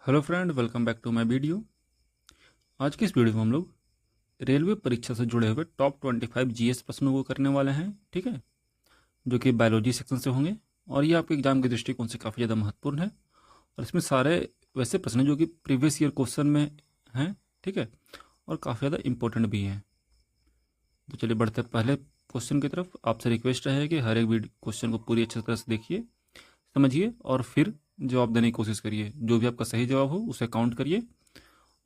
Hello friend, welcome back to my video. आज की इस वीडियो में हम लोग रेलवे परीक्षा से जुड़े हुए टॉप 25 जीएस प्रश्नों को करने वाले हैं। ठीक है, जो कि बायोलॉजी सेक्शन से होंगे और ये आपके एग्जाम के दृष्टिकोण से काफ़ी ज़्यादा महत्वपूर्ण है। और इसमें सारे वैसे प्रश्न हैं जो कि प्रीवियस ईयर क्वेश्चन में हैं। ठीक है, और काफ़ी ज़्यादा इंपॉर्टेंट भी हैं। तो चलिए बढ़ते हैं पहले क्वेश्चन की तरफ। आपसे रिक्वेस्ट है कि हर एक वीडियो क्वेश्चन को पूरी अच्छी तरह से देखिए, समझिए और फिर जवाब देने की कोशिश करिए। जो भी आपका सही जवाब हो उसे काउंट करिए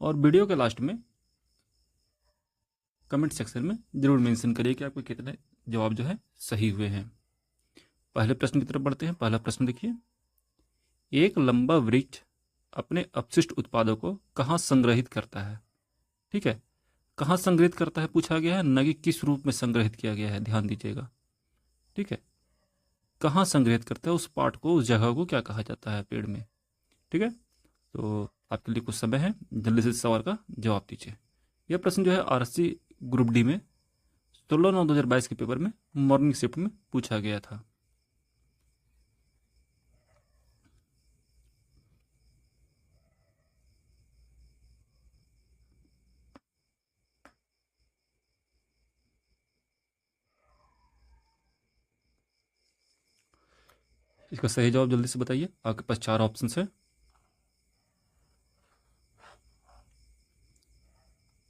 और वीडियो के लास्ट में कमेंट सेक्शन में जरूर मेंशन करिए कि आपके कितने जवाब जो है सही हुए हैं। पहले प्रश्न की तरफ बढ़ते हैं। पहला प्रश्न देखिए, एक लंबा वृक्ष अपने अपशिष्ट उत्पादों को कहाँ संग्रहित करता है? ठीक है, कहाँ संग्रहित करता है पूछा गया है, न कि किस रूप में संग्रहित किया गया है। ध्यान दीजिएगा। ठीक है, कहाँ संग्रहित करता है, उस पार्ट को, उस जगह को क्या कहा जाता है पेड़ में। ठीक है, तो आपके लिए कुछ समय है, जल्दी से इस सवाल का जवाब दीजिए। यह प्रश्न जो है आरएससी ग्रुप डी में 16/9/2022 के पेपर में मॉर्निंग शिफ्ट में पूछा गया था। इसका सही जवाब जल्दी से बताइए। आपके पास 4 ऑप्शन है,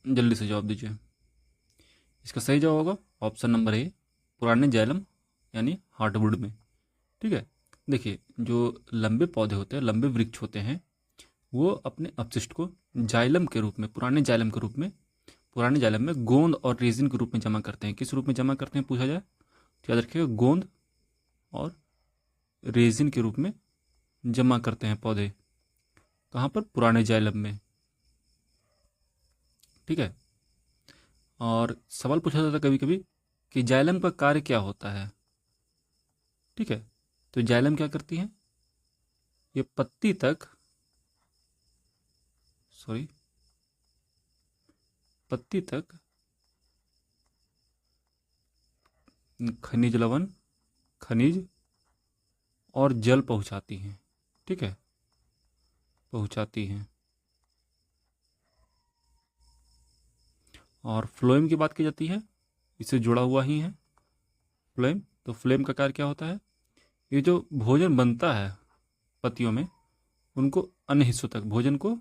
जल्दी से जवाब दीजिए। इसका सही जवाब होगा ऑप्शन नंबर ए, पुराने जाइलम यानी हार्डवुड में। ठीक है, देखिए जो लंबे पौधे होते हैं, लंबे वृक्ष होते हैं, वो अपने अपशिष्ट को जाइलम के रूप में, पुराने जाइलम के रूप में, पुराने जाइलम में गोंद और रेजिन के रूप में जमा करते हैं। किस रूप में जमा करते हैं पूछा जाए तो याद रखिएगा, गोंद और रेजिन के रूप में जमा करते हैं पौधे। कहाँ पर? पुराने जाइलम में। ठीक है, और सवाल पूछा जाता है कभी कभी कि जाइलम का कार्य क्या होता है। ठीक है, तो जाइलम क्या करती है, ये पत्ती तक, सॉरी, पत्ती तक खनिज लवण, खनिज और जल पहुंचाती हैं। ठीक है, पहुंचाती हैं। और फ्लोएम की बात की जाती है, इससे जुड़ा हुआ ही है फ्लोएम। तो फ्लोएम का कार्य क्या होता है, ये जो भोजन बनता है पत्तियों में, उनको अन्य हिस्सों तक, भोजन को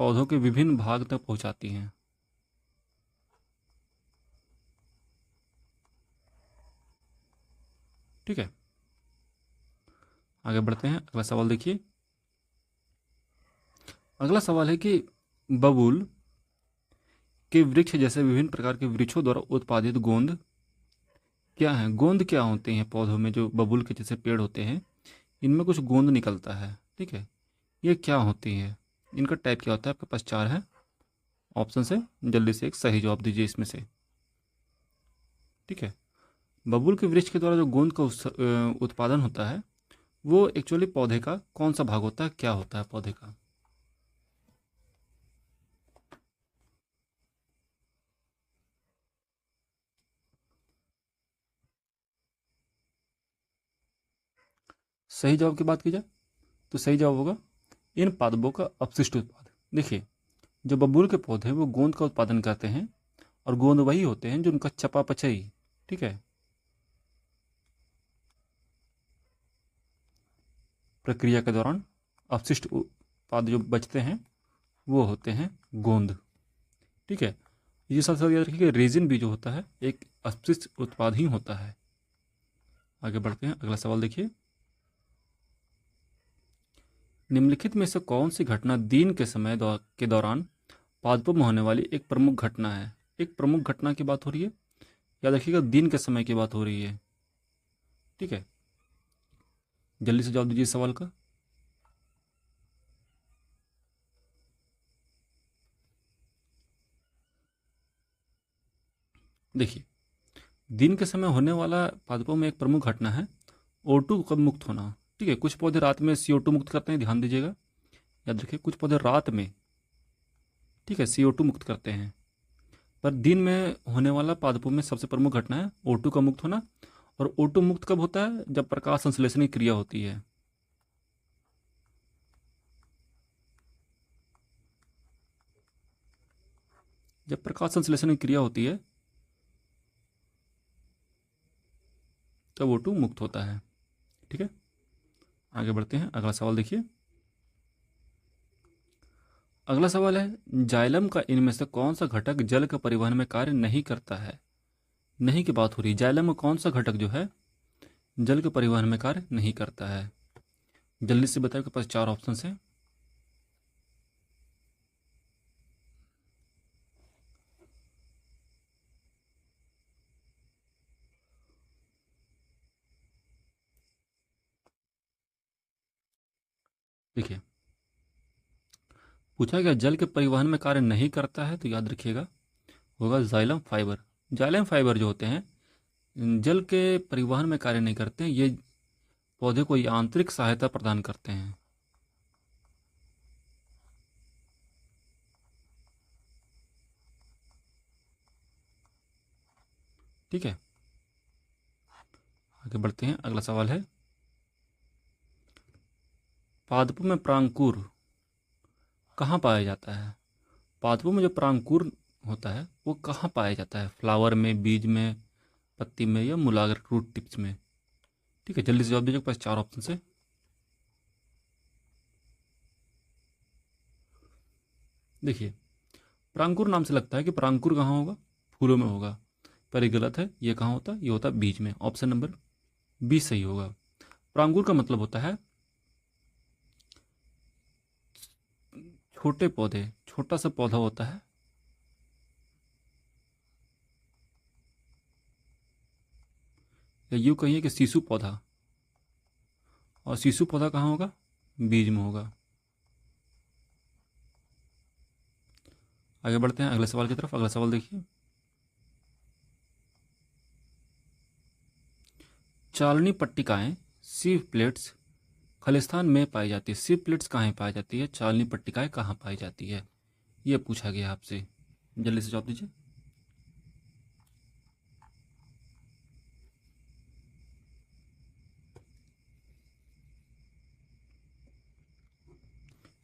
पौधों के विभिन्न भाग तक पहुंचाती हैं। ठीक है, आगे बढ़ते हैं। अगला सवाल देखिए। अगला सवाल है कि बबूल के वृक्ष जैसे विभिन्न प्रकार के वृक्षों द्वारा उत्पादित गोंद क्या है? गोंद क्या होते हैं पौधों में? जो बबूल के जैसे पेड़ होते हैं, इनमें कुछ गोंद निकलता है। ठीक है, ये क्या होती है, इनका टाइप क्या होता है? आपके पास 4 है ऑप्शन है, जल्दी से एक सही जवाब दीजिए इसमें से। ठीक है, बबूल के वृक्ष के द्वारा जो गोंद का उत्पादन होता है, वो एक्चुअली पौधे का कौन सा भाग होता है, क्या होता है पौधे का? सही जवाब की बात की जाए तो सही जवाब होगा इन पादपों का अपशिष्ट उत्पाद। देखिए, जो बबूल के पौधे हैं वो गोंद का उत्पादन करते हैं, और गोंद वही होते हैं जो उनका चपापचई, ठीक है, प्रक्रिया के दौरान अपशिष्ट उत्पाद जो बचते हैं वो होते हैं गोंद। ठीक है, ये साथ साथ याद रखिए कि रेजिन भी जो होता है एक अपशिष्ट उत्पाद ही होता है। आगे बढ़ते हैं। अगला सवाल देखिए, निम्नलिखित में से कौन सी घटना दिन के समय के दौरान पादपों में होने वाली एक प्रमुख घटना है? एक प्रमुख घटना की बात हो रही है, याद रखिएगा दिन के समय की बात हो रही है। ठीक है, जल्दी से जवाब दीजिए इस सवाल का। देखिए, दिन के समय होने वाला पादपों में एक प्रमुख घटना है O2 का मुक्त होना। ठीक है, कुछ पौधे रात में CO2 मुक्त करते हैं, ध्यान दीजिएगा, याद रखिए कुछ पौधे रात में, ठीक है, CO2 मुक्त करते हैं। पर दिन में होने वाला पादपों में सबसे प्रमुख घटना है O2 का मुक्त होना। और O2 मुक्त कब होता है? जब प्रकाश संश्लेषण की क्रिया होती है। जब प्रकाश संश्लेषण की क्रिया होती है तब O2 मुक्त होता है। ठीक है, आगे बढ़ते हैं। अगला सवाल देखिए। अगला सवाल है, जाइलम का इनमें से कौन सा घटक जल के परिवहन में कार्य नहीं करता है? नहीं की बात हो रही, जाइलम में कौन सा घटक जो है जल के परिवहन में कार्य नहीं करता है? जल्दी से बताओ, आपके पास 4 ऑप्शन हैं। देखिए, पूछा गया जल के परिवहन में कार्य नहीं करता है, तो याद रखिएगा होगा जाइलम फाइबर। जाइलम फाइबर जो होते हैं जल के परिवहन में कार्य नहीं करते, ये पौधे को यांत्रिक सहायता प्रदान करते हैं। ठीक है, आगे बढ़ते हैं। अगला सवाल है, पादपों में परागंकुर कहाँ पाया जाता है? पादपों में जो परागंकुर होता है वो कहाँ पाया जाता है? फ्लावर में, बीज में, पत्ती में, या मूलाग्र रूट टिप्स में? ठीक है, जल्दी से जवाब दीजिए, पास 4 ऑप्शन है। देखिए, परागंकुर नाम से लगता है कि परागंकुर कहाँ होगा? फूलों में होगा, पर ये गलत है। ये कहाँ होता है? ये होता है बीज में। ऑप्शन नंबर बी सही होगा। परागंकुर का मतलब होता है छोटे पौधे, छोटा सा पौधा होता है, या यूँ कहिए कि शिशु पौधा। और शिशु पौधा कहाँ होगा? बीज में होगा। आगे बढ़ते हैं अगले सवाल की तरफ। अगला सवाल देखिए, चालनी पट्टिकाएं, सीव प्लेट्स खालिस्तान में पाई जाती है। सीव प्लेट्स कहाँ पाई जाती है? चालनी पट्टिकाएं कहाँ पाई जाती है? ये पूछा गया आपसे, जल्दी से जवाब दीजिए।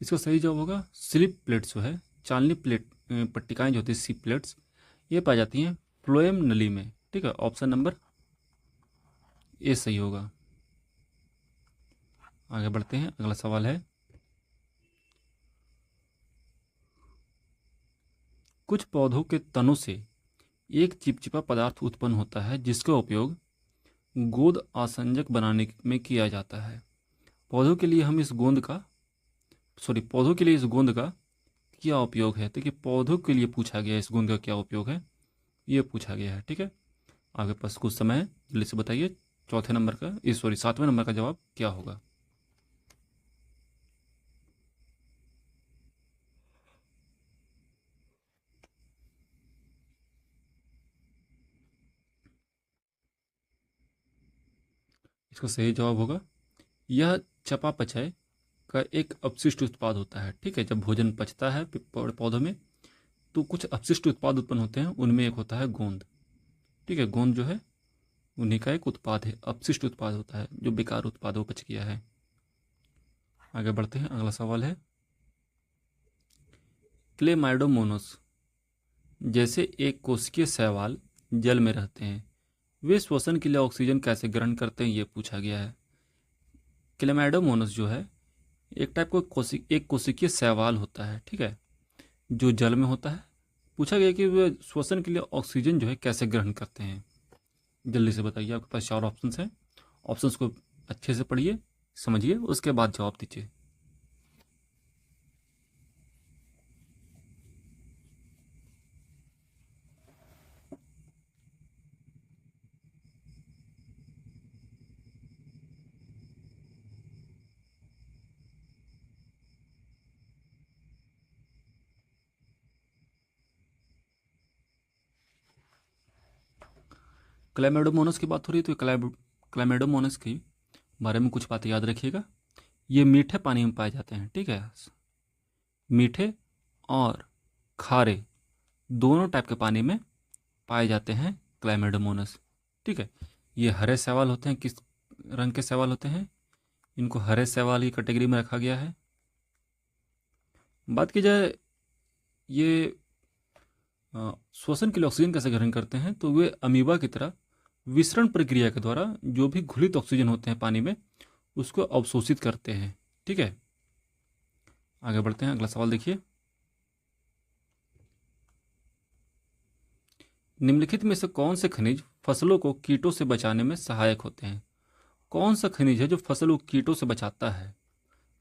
इसका सही जवाब होगा स्लिप प्लेट्स जो है, चालनी प्लेट पट्टिकाएं जो होती है सीप प्लेट्स, ये पाई जाती हैं फ्लोएम नली में। ठीक है, ऑप्शन नंबर ए सही होगा। आगे बढ़ते हैं। अगला सवाल है, कुछ पौधों के तनों से एक चिपचिपा पदार्थ उत्पन्न होता है जिसका उपयोग गोंद आसंजक बनाने में किया जाता है। पौधों के लिए हम इस गोंद का पौधों के लिए इस गोंद का क्या उपयोग है? देखिए, पौधों के लिए पूछा गया है इस गोंद का क्या उपयोग है, ये पूछा गया है। ठीक है, आगे पास कुछ समय है, जल्दी से बताइए चौथे नंबर का, इस 7वें नंबर का जवाब क्या होगा? इसका सही जवाब होगा, यह चयापचय का एक अपशिष्ट उत्पाद होता है। ठीक है, जब भोजन पचता है पौधों में तो कुछ अपशिष्ट उत्पाद उत्पन्न होते हैं, उनमें एक होता है गोंद। ठीक है, गोंद जो है उन्हीं का एक उत्पाद है, अपशिष्ट उत्पाद होता है, जो बेकार उत्पाद वो बच गया है। आगे बढ़ते हैं। अगला सवाल है, क्लेमाइडोमोनास जैसे एक कोशिकीय शैवाल जल में रहते हैं, वे श्वसन के लिए ऑक्सीजन कैसे ग्रहण करते हैं? ये पूछा गया है। क्लेमाइडोमोनास जो है एक टाइप का एक कोशिकीय शैवाल होता है। ठीक है, जो जल में होता है। पूछा गया कि वे श्वसन के लिए ऑक्सीजन जो है कैसे ग्रहण करते हैं? जल्दी से बताइए, आपके पास 4 ऑप्शन हैं। ऑप्शंस को अच्छे से पढ़िए, समझिए, उसके बाद जवाब दीजिए। क्लैमिडोमोनास की बात हो रही है, तो क्लैमिडोमोनास की बारे में कुछ बातें याद रखिएगा। ये मीठे पानी में पाए जाते हैं। ठीक है, मीठे और खारे दोनों टाइप के पानी में पाए जाते हैं क्लैमिडोमोनास। ठीक है, ये हरे शैवाल होते हैं। किस रंग के शैवाल होते हैं? इनको हरे शैवाल की कैटेगरी में रखा गया है। बात की जाए ये श्वसन के लिए ऑक्सीजन कैसे ग्रहण करते हैं, तो वे अमीबा की तरह विसरण प्रक्रिया के द्वारा जो भी घुलित ऑक्सीजन होते हैं पानी में उसको अवशोषित करते हैं। ठीक है, आगे बढ़ते हैं, अगला सवाल देखिए। निम्नलिखित में से कौन से खनिज फसलों को कीटों से बचाने में सहायक होते हैं? कौन सा खनिज है जो फसलों को कीटों से बचाता है?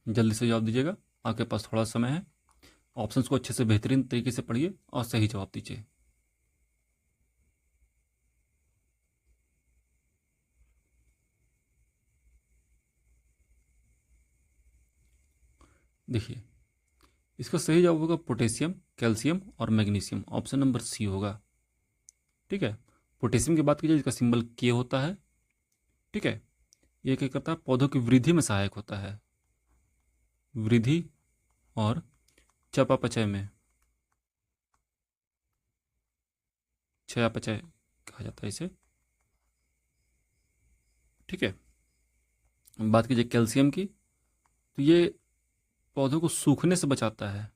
जल्दी से जवाब दीजिएगा, आपके पास थोड़ा समय है। ऑप्शंस को अच्छे से बेहतरीन तरीके से पढ़िए और सही जवाब दीजिए। देखिए, इसका सही जवाब होगा पोटेशियम, कैल्शियम और मैग्नीशियम। ऑप्शन नंबर सी होगा। ठीक है, पोटेशियम की बात कीजिए, इसका सिंबल के होता है। ठीक है, ये क्या करता है, पौधों की वृद्धि में सहायक होता है, वृद्धि और चयापचय में, चयापचय कहा जाता है इसे। ठीक है, बात कीजिए कैल्शियम की, तो ये पौधों को सूखने से बचाता है।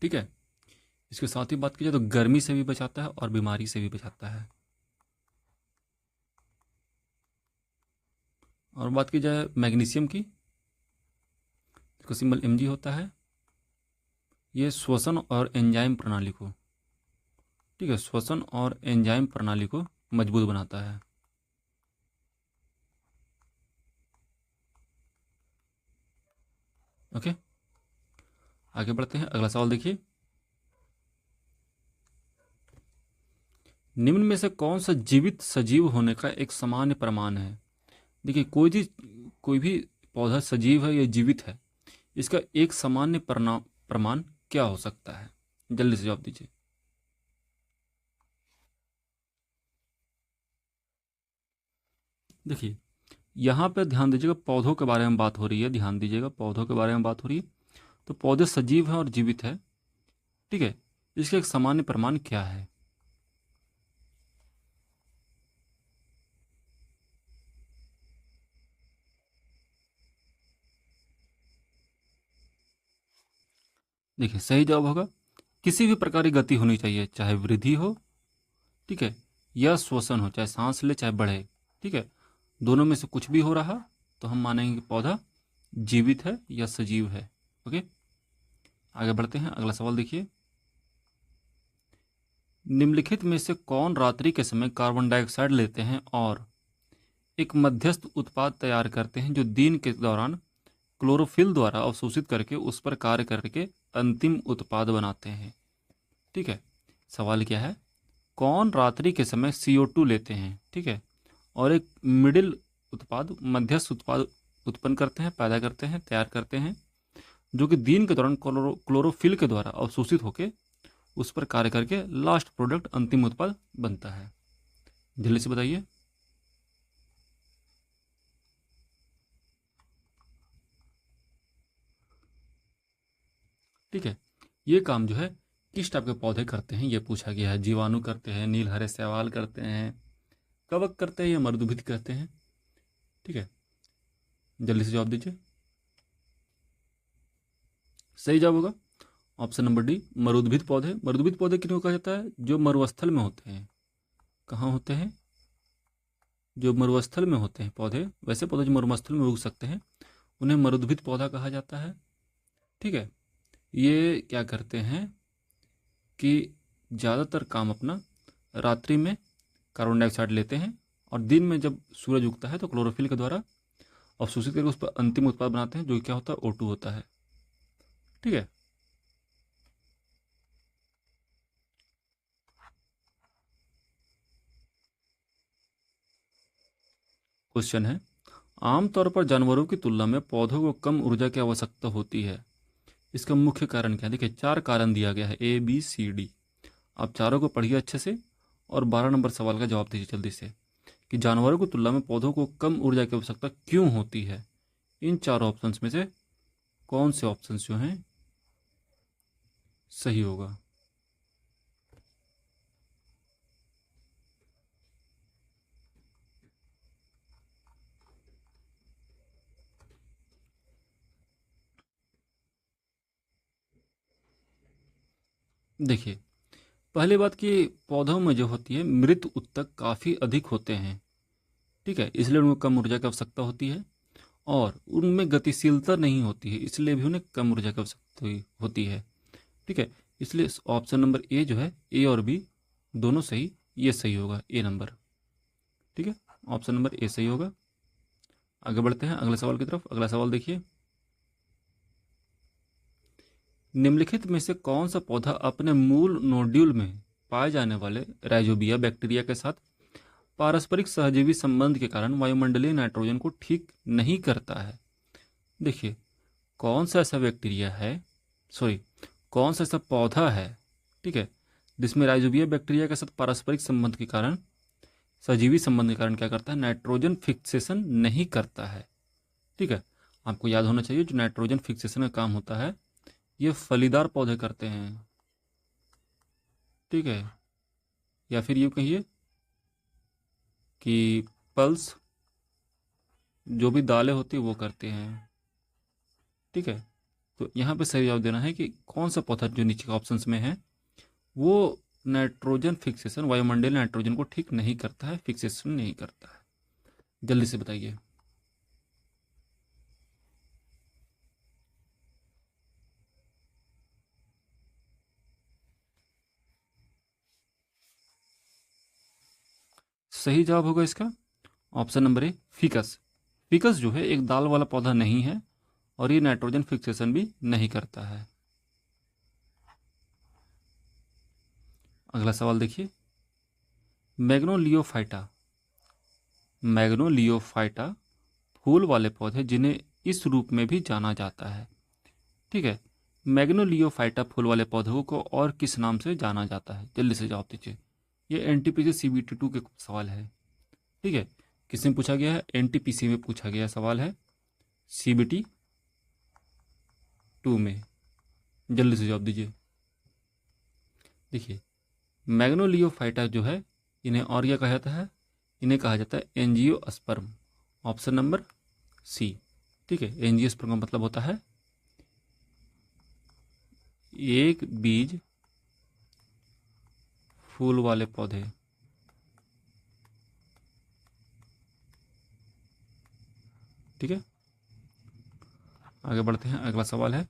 ठीक है, इसके साथ ही बात की जाए तो गर्मी से भी बचाता है और बीमारी से भी बचाता है। और बात की जाए मैग्नीशियम की, इसका सिंबल Mg होता है। ये श्वसन और एंजाइम प्रणाली को, ठीक है, श्वसन और एंजाइम प्रणाली को मजबूत बनाता है। ओके, आगे बढ़ते हैं, अगला सवाल देखिए। निम्न में से कौन सा जीवित सजीव होने का एक सामान्य प्रमाण है? देखिए, कोई भी पौधा सजीव है या जीवित है, इसका एक सामान्य प्रमाण क्या हो सकता है? जल्दी से जवाब दीजिए। देखिए, यहाँ पर ध्यान दीजिएगा, पौधों के बारे में बात हो रही है, ध्यान दीजिएगा, पौधों के बारे में बात हो रही है, तो पौधे सजीव हैं और जीवित है। ठीक है, इसका एक सामान्य प्रमाण क्या है? देखिए, सही जवाब होगा किसी भी प्रकार की गति होनी चाहिए, चाहे वृद्धि हो, ठीक है, या श्वसन हो, चाहे सांस ले चाहे बढ़े। ठीक है, दोनों में से कुछ भी हो रहा तो हम मानेंगे कि पौधा जीवित है या सजीव है। ओके, आगे बढ़ते हैं, अगला सवाल देखिए। निम्नलिखित में से कौन रात्रि के समय कार्बन डाइऑक्साइड लेते हैं और एक मध्यस्थ उत्पाद तैयार करते हैं जो दिन के दौरान क्लोरोफिल द्वारा अवशोषित करके उस पर कार्य करके अंतिम उत्पाद बनाते हैं? ठीक है, सवाल क्या है, कौन रात्रि के समय CO2 लेते हैं, ठीक है, और एक मिडिल उत्पाद, मध्यस्थ उत्पाद उत्पन्न करते हैं, पैदा करते हैं, तैयार करते हैं, जो कि दिन के दौरान क्लोरोफिल के द्वारा अवशोषित होकर उस पर कार्य करके लास्ट प्रोडक्ट, अंतिम उत्पाद बनता है? जल्दी से बताइए। ठीक है, ये काम जो है किस टाइप के पौधे करते हैं ये पूछा गया है। जीवाणु करते हैं, नीलहरे शैवाल करते हैं, कवक करते हैं या मर्दुभिद करते हैं? ठीक है, जल्दी से जवाब दीजिए। सही जवाब होगा ऑप्शन नंबर डी, मरुद्भिद पौधे। मरुद्भिद पौधे किनको कहा जाता है? जो मरुस्थल में होते हैं। कहाँ होते हैं? जो मरुस्थल में होते हैं पौधे, वैसे पौधे जो मरुस्थल में उग सकते हैं उन्हें मरुद्भिद पौधा कहा जाता है। ठीक है, ये क्या करते हैं कि ज़्यादातर काम अपना रात्रि में कार्बन डाइऑक्साइड लेते हैं और दिन में जब सूरज उगता है तो क्लोरोफिल के द्वारा अवशोषित करके उस पर अंतिम उत्पाद बनाते हैं, जो क्या होता है, O2 होता है। ठीक है, क्वेश्चन है, आमतौर पर जानवरों की तुलना में पौधों को कम ऊर्जा की आवश्यकता होती है, इसका मुख्य कारण क्या है? देखिए, 4 कारण दिया गया है, ABCD। आप चारों को पढ़िए अच्छे से और 12 नंबर सवाल का जवाब दीजिए जल्दी से, कि जानवरों की तुलना में पौधों को कम ऊर्जा की आवश्यकता क्यों होती है? इन चारों ऑप्शंस में से कौन से ऑप्शंस जो हैं सही होगा? देखिए, पहली बात कि पौधों में जो होती है मृत ऊतक काफ़ी अधिक होते हैं, ठीक है, इसलिए उनको कम ऊर्जा की आवश्यकता होती है। और उनमें गतिशीलता नहीं होती है, इसलिए भी उन्हें कम ऊर्जा की आवश्यकता होती है, ठीक है। इसलिए ऑप्शन नंबर ए जो है, ए और बी दोनों सही, ये सही होगा, ए नंबर, ठीक है। ऑप्शन नंबर ए सही होगा। आगे बढ़ते हैं अगले सवाल की तरफ। अगला सवाल देखिए, निम्नलिखित में से कौन सा पौधा अपने मूल नोड्यूल में पाए जाने वाले राइजोबिया बैक्टीरिया के साथ पारस्परिक सहजीवी संबंध के कारण वायुमंडलीय नाइट्रोजन को ठीक नहीं करता है? देखिए, कौन सा ऐसा बैक्टीरिया है, सॉरी, कौन सा ऐसा पौधा है, ठीक है, जिसमें राइजोबिया बैक्टीरिया के साथ पारस्परिक संबंध के कारण, सजीवी संबंध के कारण क्या करता है, नाइट्रोजन फिक्सेशन नहीं करता है, ठीक है। आपको याद होना चाहिए जो नाइट्रोजन फिक्सेशन का काम होता है ये फलीदार पौधे करते हैं, ठीक है, या फिर ये कहिए कि पल्स जो भी दालें होती है वो करते हैं, ठीक है। तो यहाँ पे सही जवाब देना है कि कौन सा पौधा जो नीचे के ऑप्शंस में है वो नाइट्रोजन फिक्सेशन, वायुमंडलीय नाइट्रोजन को ठीक नहीं करता है, फिक्सेशन नहीं करता है। जल्दी से बताइए। सही जवाब होगा इसका option number A, ficus. Ficus जो है एक दाल वाला पौधा नहीं है और ये नाइट्रोजन फिक्सेशन भी नहीं करता है। अगला सवाल देखिए, मैग्नोलियोफाइटा, मैग्नोलियोफाइटा फूल वाले पौधे जिन्हें इस रूप में भी जाना जाता है, ठीक है। मैग्नोलियोफाइटा फूल वाले पौधों को और किस नाम से जाना जाता है? जल्दी से जवाब दीजिए। ये एनटीपीसी CBT 2 के सवाल है, ठीक है। किसमें पूछा गया है? एनटीपीसी में पूछा गया सवाल है, CBT 2 में। जल्दी से जवाब दीजिए। देखिए, मैग्नोलियोफाइटा जो है इन्हें और क्या कहा जाता है? इन्हें कहा जाता है एंजियोस्पर्म, ऑप्शन नंबर सी, ठीक है। एंजियोस्पर्म का मतलब होता है एक बीज फूल वाले पौधे, ठीक है। आगे बढ़ते हैं, अगला सवाल है,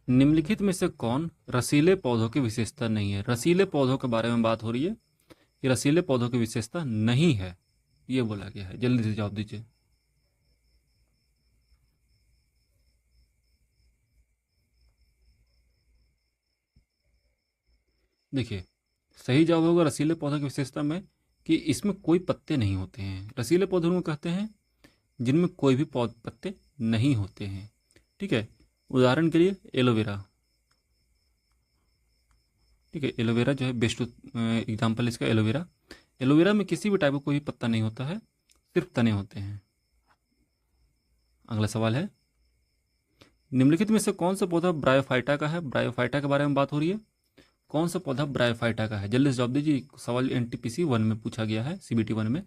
निम्नलिखित में से कौन रसीले पौधों की विशेषता नहीं है? रसीले पौधों के बारे में बात हो रही है, ये रसीले पौधों की विशेषता नहीं है, ये बोला गया है। जल्दी से जवाब दीजिए। देखिए, सही जवाब होगा रसीले पौधों की विशेषता में कि इसमें कोई पत्ते नहीं होते हैं। रसीले पौधों को कहते हैं जिनमें कोई भी पत्ते नहीं होते हैं, ठीक है। उदाहरण के लिए एलोवेरा, ठीक है, एलोवेरा जो है बेस्ट एग्जाम्पल इसका एलोवेरा। एलोवेरा में किसी भी टाइप का कोई पत्ता नहीं होता है, सिर्फ तने होते हैं। अगला सवाल है, निम्नलिखित में से कौन सा पौधा ब्रायोफाइटा का है? ब्रायोफाइटा के बारे में बात हो रही है, कौन सा पौधा ब्रायोफाइटा का है? जल्दी से जवाब दीजिए। सवाल NTPC 1 में पूछा गया है, CBT 1 में।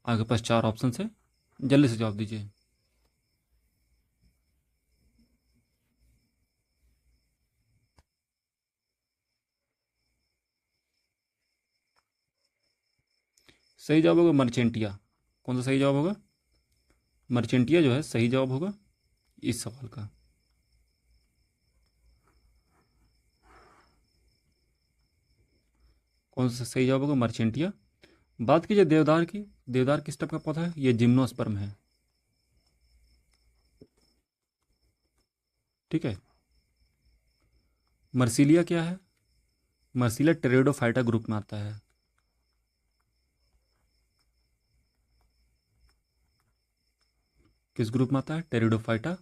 आगे पास 4 ऑप्शन है, जल्दी से जवाब दीजिए। सही जवाब होगा मर्चेंटिया। कौन सा सही जवाब होगा? मर्चेंटिया जो है सही जवाब होगा इस सवाल का। कौन सा सही जवाब होगा? मर्चेंटिया। बात कीजिए देवदार की, देवदार किस टाइप का पौधा है? ये जिम्नोस्पर्म है, ठीक है। मर्सिलिया क्या है? मर्सिलिया टेरिडोफाइटा ग्रुप में आता है। किस ग्रुप में आता है? टेरिडोफाइटा।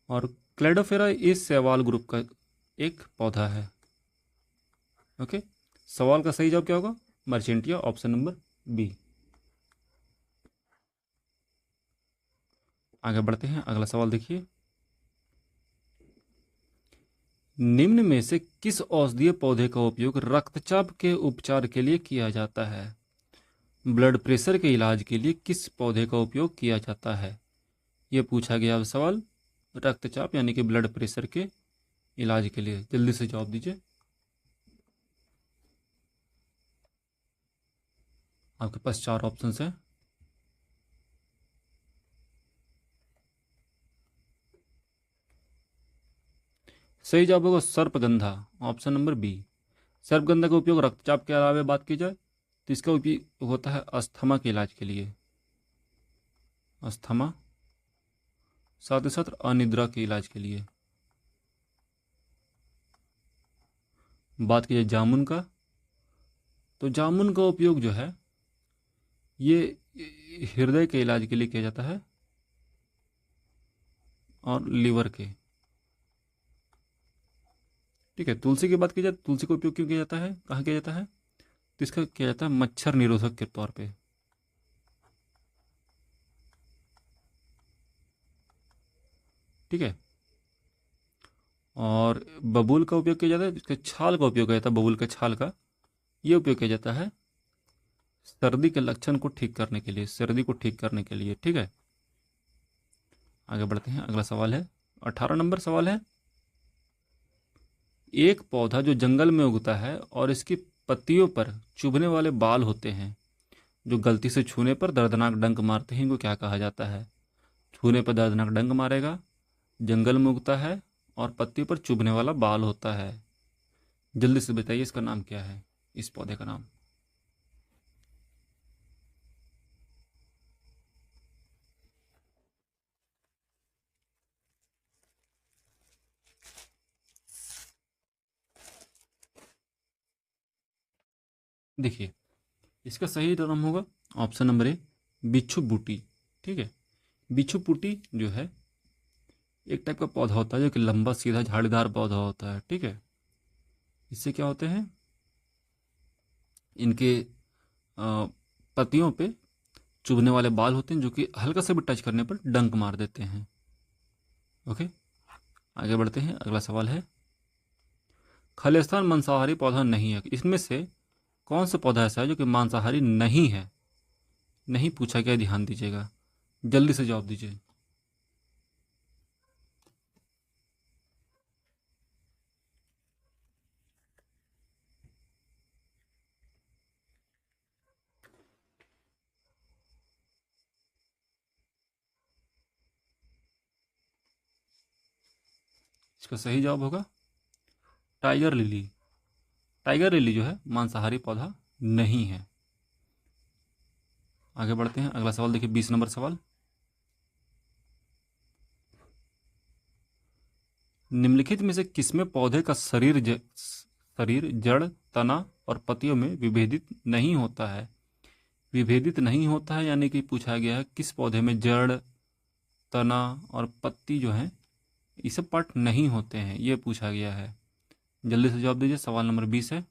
और क्लेडोफेरा इस शैवाल ग्रुप का एक पौधा है, ओके। सवाल का सही जवाब क्या होगा? मर्चेंटिया, ऑप्शन नंबर बी। आगे बढ़ते हैं, अगला सवाल देखिए, निम्न में से किस औषधीय पौधे का उपयोग रक्तचाप के उपचार के लिए किया जाता है? ब्लड प्रेशर के इलाज के लिए किस पौधे का उपयोग किया जाता है? यह पूछा गया सवाल रक्तचाप यानी कि ब्लड प्रेशर के इलाज के लिए? जल्दी से जवाब दीजिए। आपके पास 4 ऑप्शंस हैं। सही जवाब होगा सर्पगंधा, ऑप्शन नंबर बी। सर्पगंधा का उपयोग रक्तचाप के अलावा बात की जाए तो इसका उपयोग होता है अस्थमा के इलाज के लिए, अस्थमा, साथ ही साथ अनिद्रा के इलाज के लिए। बात की जाए जामुन का, तो जामुन का उपयोग जो है ये हृदय के इलाज के लिए किया जाता है और लीवर के। ठीक है, तुलसी की बात की जाए, तुलसी का उपयोग क्यों किया जाता है, कहाँ किया जाता है? तो इसका किया जाता है मच्छर निरोधक के तौर पे। ठीक है, और बबूल का उपयोग किया जाता है, इसके छाल का उपयोग किया जाता है, बबूल के छाल का ये उपयोग किया जाता है सर्दी के लक्षण को ठीक करने के लिए, सर्दी को ठीक करने के लिए। ठीक है, आगे बढ़ते हैं। अगला सवाल है, 18 नंबर सवाल है, एक पौधा जो जंगल में उगता है और इसकी पत्तियों पर चुभने वाले बाल होते हैं, जो गलती से छूने पर दर्दनाक डंक मारते हैं, इनको क्या कहा जाता है? छूने पर दर्दनाक डंक मारेगा, जंगल में उगता है और पत्ती पर चुभने वाला बाल होता है। जल्दी से बताइए इसका नाम क्या है, इस पौधे का नाम। देखिए, इसका सही नाम होगा ऑप्शन नंबर ए, बिच्छू बूटी। ठीक है, बिच्छू बूटी जो है एक टाइप का पौधा होता है जो कि लंबा सीधा झाड़ीदार पौधा होता है। ठीक है, इससे क्या होते हैं, इनके पत्तियों पे चुभने वाले बाल होते हैं जो कि हल्का से भी टच करने पर डंक मार देते हैं। ओके, आगे बढ़ते हैं। अगला सवाल है, खालिस्तान मांसाहारी पौधा नहीं है, इसमें से कौन सा पौधा ऐसा है जो कि मांसाहारी नहीं है? नहीं पूछा गया, ध्यान दीजिएगा, जल्दी से जवाब दीजिए। इसका सही जवाब होगा टाइगर लिली। टाइगर लिली जो है मांसाहारी पौधा नहीं है। आगे बढ़ते हैं। अगला सवाल देखिए, 20 नंबर सवाल, निम्नलिखित में से किसमें पौधे का शरीर जड़, तना और पत्तियों में विभेदित नहीं होता है? विभेदित नहीं होता है यानी कि पूछा गया है किस पौधे में जड़, तना और पत्ती जो है ये सब पार्ट नहीं होते हैं, ये पूछा गया है। जल्दी से जवाब दीजिए, सवाल नंबर 20 है।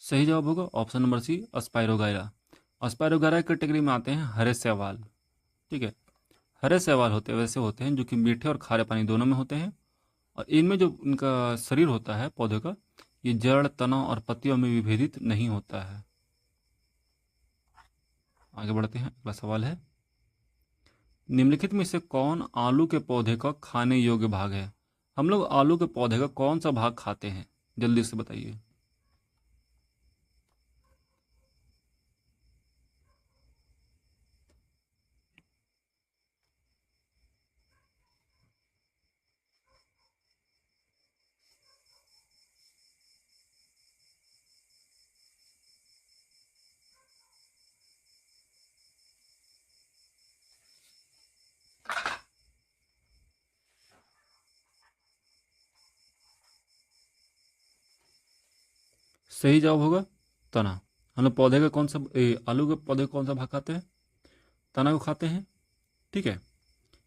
सही जवाब होगा ऑप्शन नंबर सी, अस्पायरोगायरा। अस्पायरोगायरा कैटेगरी में आते हैं हरे शैवाल। ठीक है, हरे शैवाल होते हैं वैसे होते हैं जो कि मीठे और खारे पानी दोनों में होते हैं, और इनमें जो इनका शरीर होता है पौधे का, ये जड़, तना और पत्तियों में विभेदित नहीं होता है। आगे बढ़ते हैं। अगला सवाल है, निम्नलिखित में से कौन आलू के पौधे का खाने योग्य भाग है? हम लोग आलू के पौधे का कौन सा भाग खाते हैं, जल्दी से बताइए। सही जवाब होगा तना। हम लोग पौधे का कौन सा आलू के पौधे का कौन सा भाग खाते हैं? तना को खाते हैं। ठीक है,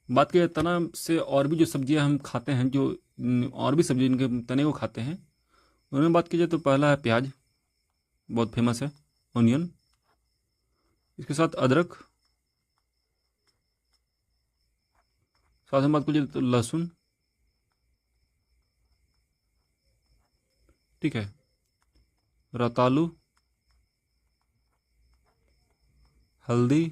बात की जाए तना से और भी जो सब्जियां हम खाते हैं, जो और भी सब्जी इनके तने को खाते हैं, उनमें बात की जाए तो पहला है प्याज, बहुत फेमस है, ऑनियन, इसके साथ अदरक, साथ में बात की जाए तो लहसुन। ठीक है, रतालू, हल्दी,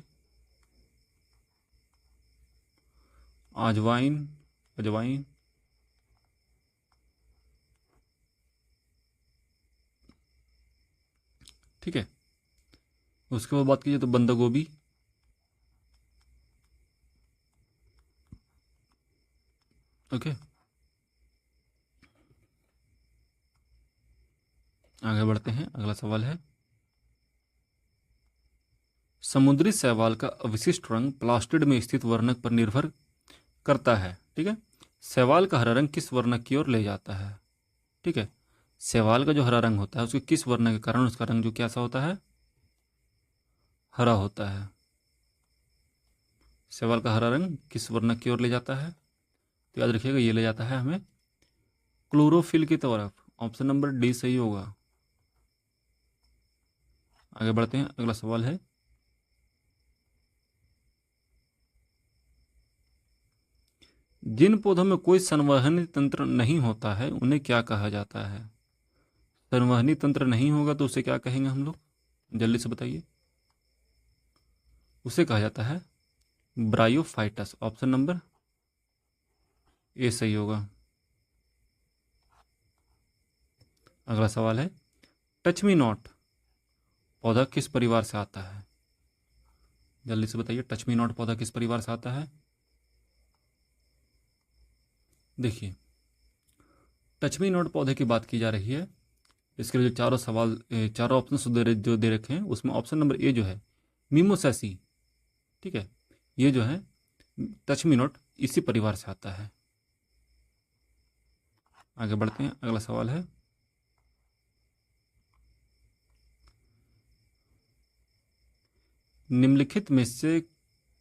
अजवाइन, अजवाइन, ठीक है। उसके बाद बात कीजिए तो बंद गोभी, ओके। आगे बढ़ते हैं, अगला सवाल है, समुद्री शैवाल का अवशिष्ट रंग प्लास्टिड में स्थित वर्णक पर निर्भर करता है, ठीक है। शैवाल का हरा रंग किस वर्णक की ओर ले जाता है, ठीक है। शैवाल का जो हरा रंग होता है उसके किस वर्णक के कारण उसका रंग जो कैसा होता है, हरा होता है। शैवाल का हरा रंग किस वर्णक की ओर ले जाता है, तो याद रखिएगा ये ले जाता है हमें क्लोरोफिल की तरफ। ऑप्शन नंबर डी सही होगा। आगे बढ़ते हैं, अगला सवाल है, जिन पौधों में कोई संवहनी तंत्र नहीं होता है उन्हें क्या कहा जाता है। संवहनी तंत्र नहीं होगा तो उसे क्या कहेंगे हम लोग, जल्दी से बताइए। उसे कहा जाता है ब्रायोफाइटस। ऑप्शन नंबर ए सही होगा। अगला सवाल है, टच मी नॉट पौधा किस परिवार से आता है, जल्दी से बताइए। टच मी नॉट पौधा किस परिवार से आता है। देखिए, टच मी नॉट पौधे की बात की जा रही है। इसके लिए जो चारों सवाल चारों ऑप्शन जो दे रखे हैं उसमें ऑप्शन नंबर ए जो है मीमोसैसी, ठीक है, ये जो है टच मी नॉट इसी परिवार से आता है। आगे बढ़ते हैं, अगला सवाल है, निम्नलिखित में से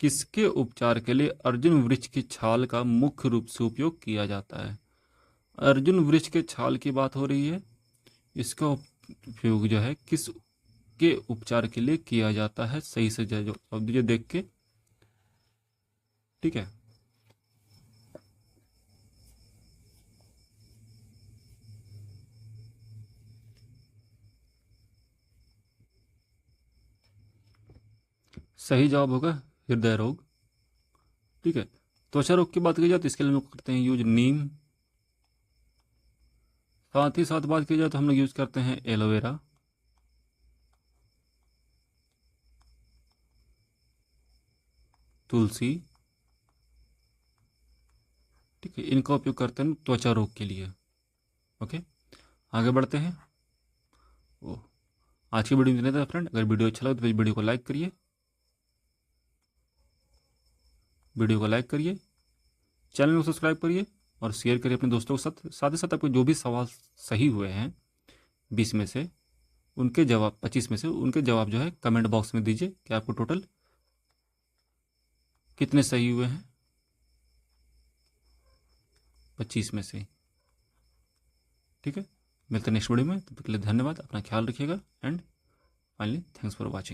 किसके उपचार के लिए अर्जुन वृक्ष की छाल का मुख्य रूप से उपयोग किया जाता है। अर्जुन वृक्ष के छाल की बात हो रही है। इसका उपयोग जो है किस के उपचार के लिए किया जाता है, सही से जवाब दीजिए देख के, ठीक है। सही जवाब होगा हृदय रोग, ठीक है। त्वचा रोग की बात की जाए तो इसके लिए हम लोग करते हैं यूज नीम। साथ ही साथ बात की जाए तो हम लोग यूज करते हैं एलोवेरा, तुलसी, ठीक है। इनका उपयोग करते हैं त्वचा रोग के लिए, ओके। आगे बढ़ते हैं। ओ, आज की वीडियो में इतना था फ्रेंड। अगर वीडियो अच्छा लगा तो वीडियो को लाइक करिए, वीडियो को लाइक करिए, चैनल को सब्सक्राइब करिए और शेयर करिए अपने दोस्तों के साथ। साथ ही साथ आपके जो भी सवाल सही हुए हैं 20 में से उनके जवाब, 25 में से उनके जवाब जो है कमेंट बॉक्स में दीजिए कि आपको टोटल कितने सही हुए हैं 25 में से, ठीक है। मिलते हैं नेक्स्ट वीडियो में, तब तक के लिए धन्यवाद, अपना ख्याल रखिएगा and finally thanks for watching.